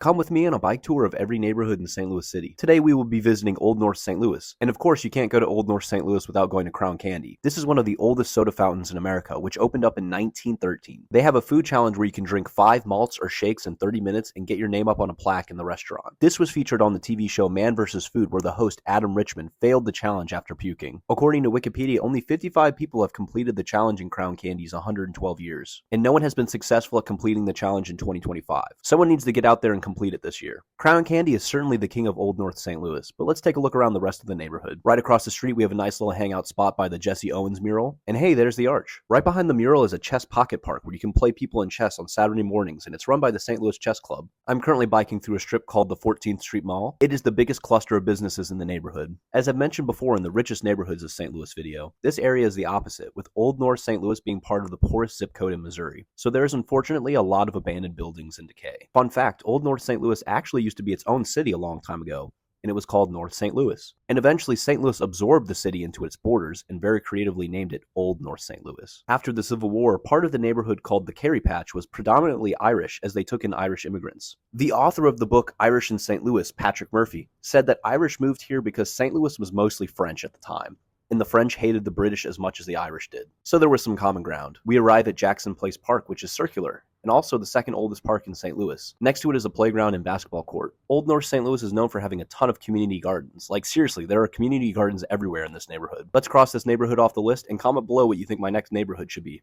Come with me on a bike tour of every neighborhood in St. Louis City. Today we will be visiting Old North St. Louis. And of course you can't go to Old North St. Louis without going to Crown Candy. This is one of the oldest soda fountains in America, which opened up in 1913. They have a food challenge where you can drink 5 malts or shakes in 30 minutes and get your name up on a plaque in the restaurant. This was featured on the TV show Man vs. Food, where the host Adam Richman failed the challenge after puking. According to Wikipedia, only 55 people have completed the challenge in Crown Candy's 112 years. And no one has been successful at completing the challenge in 2025. Someone needs to get out there and complete it this year. Crown Candy is certainly the king of Old North St. Louis, but let's take a look around the rest of the neighborhood. Right across the street we have a nice little hangout spot by the Jesse Owens mural, and hey, there's the arch. Right behind the mural is a chess pocket park where you can play people in chess on Saturday mornings, and it's run by the St. Louis Chess Club. I'm currently biking through a strip called the 14th Street Mall. It is the biggest cluster of businesses in the neighborhood. As I've mentioned before in the richest neighborhoods of St. Louis video, this area is the opposite, with Old North St. Louis being part of the poorest zip code in Missouri. So there is unfortunately a lot of abandoned buildings in decay. Fun fact, Old North St. Louis actually used to be its own city a long time ago, and it was called North St. Louis. And eventually St. Louis absorbed the city into its borders and very creatively named it Old North St. Louis. After the Civil War, part of the neighborhood called the Kerry Patch was predominantly Irish, as they took in Irish immigrants. The author of the book Irish in St. Louis, Patrick Murphy, said that Irish moved here because St. Louis was mostly French at the time, and the French hated the British as much as the Irish did. So there was some common ground. We arrive at Jackson Place Park, which is circular, and also the second oldest park in St. Louis. Next to it is a playground and basketball court. Old North St. Louis is known for having a ton of community gardens. Like seriously, there are community gardens everywhere in this neighborhood. Let's cross this neighborhood off the list and comment below what you think my next neighborhood should be.